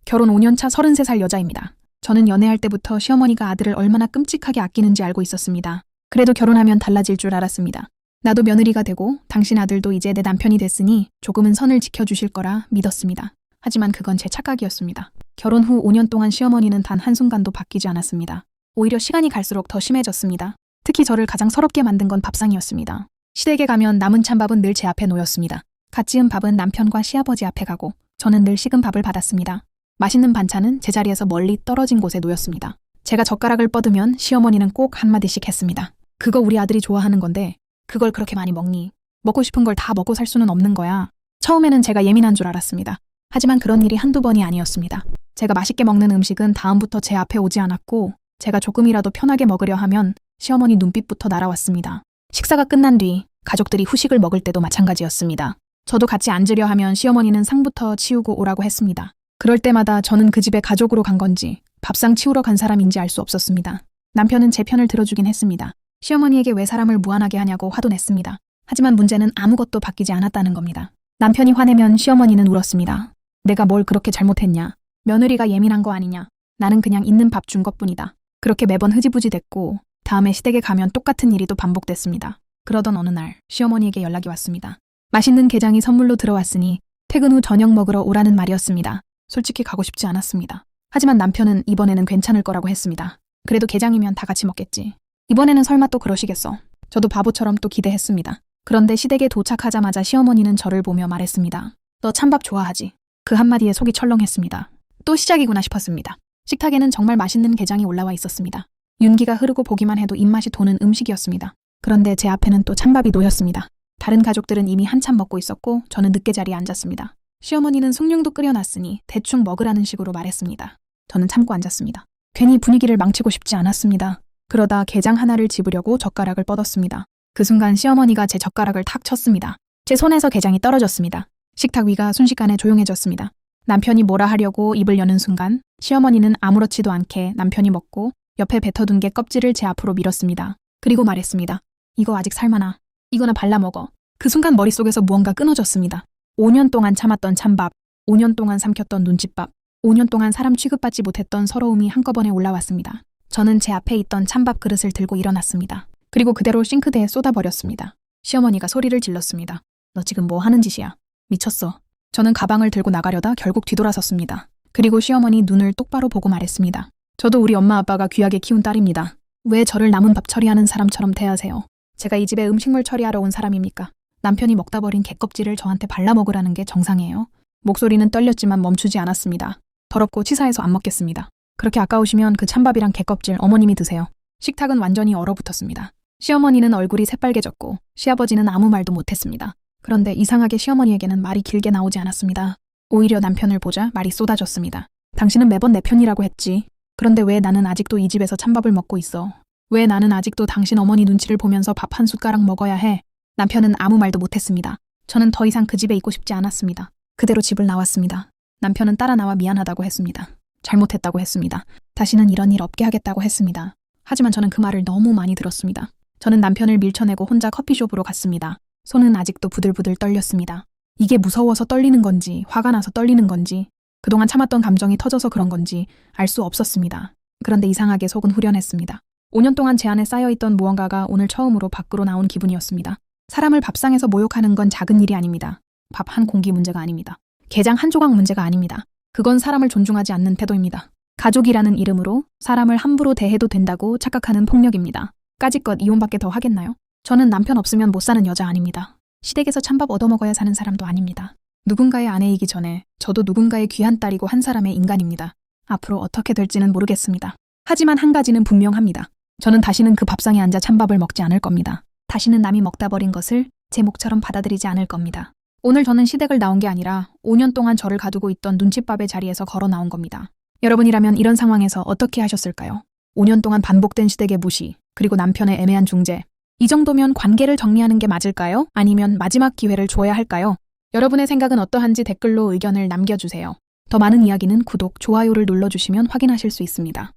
결혼 5년차 33살 여자입니다. 저는 연애할 때부터 시어머니가 아들을 얼마나 끔찍하게 아끼는지 알고 있었습니다. 그래도 결혼하면 달라질 줄 알았습니다. 나도 며느리가 되고 당신 아들도 이제 내 남편이 됐으니 조금은 선을 지켜주실 거라 믿었습니다. 하지만 그건 제 착각이었습니다. 결혼 후 5년 동안 시어머니는 단 한순간도 바뀌지 않았습니다. 오히려 시간이 갈수록 더 심해졌습니다. 특히 저를 가장 서럽게 만든 건 밥상이었습니다. 시댁에 가면 남은 찬밥은 늘 제 앞에 놓였습니다. 갓 지은 밥은 남편과 시아버지 앞에 가고 저는 늘 식은 밥을 받았습니다. 맛있는 반찬은 제자리에서 멀리 떨어진 곳에 놓였습니다. 제가 젓가락을 뻗으면 시어머니는 꼭 한마디씩 했습니다. 그거 우리 아들이 좋아하는 건데 그걸 그렇게 많이 먹니? 먹고 싶은 걸 다 먹고 살 수는 없는 거야. 처음에는 제가 예민한 줄 알았습니다. 하지만 그런 일이 한두 번이 아니었습니다. 제가 맛있게 먹는 음식은 다음부터 제 앞에 오지 않았고 제가 조금이라도 편하게 먹으려 하면 시어머니 눈빛부터 날아왔습니다. 식사가 끝난 뒤 가족들이 후식을 먹을 때도 마찬가지였습니다. 저도 같이 앉으려 하면 시어머니는 상부터 치우고 오라고 했습니다. 그럴 때마다 저는 그 집에 가족으로 간 건지 밥상 치우러 간 사람인지 알 수 없었습니다. 남편은 제 편을 들어주긴 했습니다. 시어머니에게 왜 사람을 무안하게 하냐고 화도 냈습니다. 하지만 문제는 아무것도 바뀌지 않았다는 겁니다. 남편이 화내면 시어머니는 울었습니다. 내가 뭘 그렇게 잘못했냐? 며느리가 예민한 거 아니냐? 나는 그냥 있는 밥 준 것뿐이다. 그렇게 매번 흐지부지 됐고 다음에 시댁에 가면 똑같은 일이 또 반복됐습니다. 그러던 어느 날 시어머니에게 연락이 왔습니다. 맛있는 게장이 선물로 들어왔으니 퇴근 후 저녁 먹으러 오라는 말이었습니다. 솔직히 가고 싶지 않았습니다. 하지만 남편은 이번에는 괜찮을 거라고 했습니다. 그래도 게장이면 다 같이 먹겠지. 이번에는 설마 또 그러시겠어. 저도 바보처럼 또 기대했습니다. 그런데 시댁에 도착하자마자 시어머니는 저를 보며 말했습니다. 너 찬밥 좋아하지? 그 한마디에 속이 철렁했습니다. 또 시작이구나 싶었습니다. 식탁에는 정말 맛있는 게장이 올라와 있었습니다. 윤기가 흐르고 보기만 해도 입맛이 도는 음식이었습니다. 그런데 제 앞에는 또 찬밥이 놓였습니다. 다른 가족들은 이미 한참 먹고 있었고 저는 늦게 자리에 앉았습니다. 시어머니는 숭늉도 끓여놨으니 대충 먹으라는 식으로 말했습니다. 저는 참고 앉았습니다. 괜히 분위기를 망치고 싶지 않았습니다. 그러다 게장 하나를 집으려고 젓가락을 뻗었습니다. 그 순간 시어머니가 제 젓가락을 탁 쳤습니다. 제 손에서 게장이 떨어졌습니다. 식탁 위가 순식간에 조용해졌습니다. 남편이 뭐라 하려고 입을 여는 순간 시어머니는 아무렇지도 않게 남편이 먹고 옆에 뱉어둔 게 껍질을 제 앞으로 밀었습니다. 그리고 말했습니다. 이거 아직 삶아나. 이거나 발라 먹어. 그 순간 머릿속에서 무언가 끊어졌습니다. 5년 동안 참았던 찬밥, 5년 동안 삼켰던 눈칫밥, 5년 동안 사람 취급받지 못했던 서러움이 한꺼번에 올라왔습니다. 저는 제 앞에 있던 찬밥 그릇을 들고 일어났습니다. 그리고 그대로 싱크대에 쏟아버렸습니다. 시어머니가 소리를 질렀습니다. 너 지금 뭐 하는 짓이야? 미쳤어. 저는 가방을 들고 나가려다 결국 뒤돌아섰습니다. 그리고 시어머니 눈을 똑바로 보고 말했습니다. 저도 우리 엄마 아빠가 귀하게 키운 딸입니다. 왜 저를 남은 밥 처리하는 사람처럼 대하세요? 제가 이 집에 음식물 처리하러 온 사람입니까? 남편이 먹다 버린 게껍질을 저한테 발라 먹으라는 게 정상이에요? 목소리는 떨렸지만 멈추지 않았습니다. 더럽고 치사해서 안 먹겠습니다. 그렇게 아까우시면 그 찬밥이랑 게껍질 어머님이 드세요. 식탁은 완전히 얼어붙었습니다. 시어머니는 얼굴이 새빨개졌고 시아버지는 아무 말도 못했습니다. 그런데 이상하게 시어머니에게는 말이 길게 나오지 않았습니다. 오히려 남편을 보자 말이 쏟아졌습니다. 당신은 매번 내 편이라고 했지. 그런데 왜 나는 아직도 이 집에서 찬밥을 먹고 있어? 왜 나는 아직도 당신 어머니 눈치를 보면서 밥 한 숟가락 먹어야 해? 남편은 아무 말도 못했습니다. 저는 더 이상 그 집에 있고 싶지 않았습니다. 그대로 집을 나왔습니다. 남편은 따라 나와 미안하다고 했습니다. 잘못했다고 했습니다. 다시는 이런 일 없게 하겠다고 했습니다. 하지만 저는 그 말을 너무 많이 들었습니다. 저는 남편을 밀쳐내고 혼자 커피숍으로 갔습니다. 손은 아직도 부들부들 떨렸습니다. 이게 무서워서 떨리는 건지 화가 나서 떨리는 건지 그동안 참았던 감정이 터져서 그런 건지 알 수 없었습니다. 그런데 이상하게 속은 후련했습니다. 5년 동안 제 안에 쌓여있던 무언가가 오늘 처음으로 밖으로 나온 기분이었습니다. 사람을 밥상에서 모욕하는 건 작은 일이 아닙니다. 밥 한 공기 문제가 아닙니다. 게장 한 조각 문제가 아닙니다. 그건 사람을 존중하지 않는 태도입니다. 가족이라는 이름으로 사람을 함부로 대해도 된다고 착각하는 폭력입니다. 까짓것 이혼밖에 더 하겠나요? 저는 남편 없으면 못 사는 여자 아닙니다. 시댁에서 찬밥 얻어먹어야 사는 사람도 아닙니다. 누군가의 아내이기 전에 저도 누군가의 귀한 딸이고 한 사람의 인간입니다. 앞으로 어떻게 될지는 모르겠습니다. 하지만 한 가지는 분명합니다. 저는 다시는 그 밥상에 앉아 찬밥을 먹지 않을 겁니다. 다시는 남이 먹다 버린 것을 제 몫처럼 받아들이지 않을 겁니다. 오늘 저는 시댁을 나온 게 아니라 5년 동안 저를 가두고 있던 눈칫밥의 자리에서 걸어 나온 겁니다. 여러분이라면 이런 상황에서 어떻게 하셨을까요? 5년 동안 반복된 시댁의 무시, 그리고 남편의 애매한 중재. 이 정도면 관계를 정리하는 게 맞을까요? 아니면 마지막 기회를 줘야 할까요? 여러분의 생각은 어떠한지 댓글로 의견을 남겨주세요. 더 많은 이야기는 구독, 좋아요를 눌러주시면 확인하실 수 있습니다.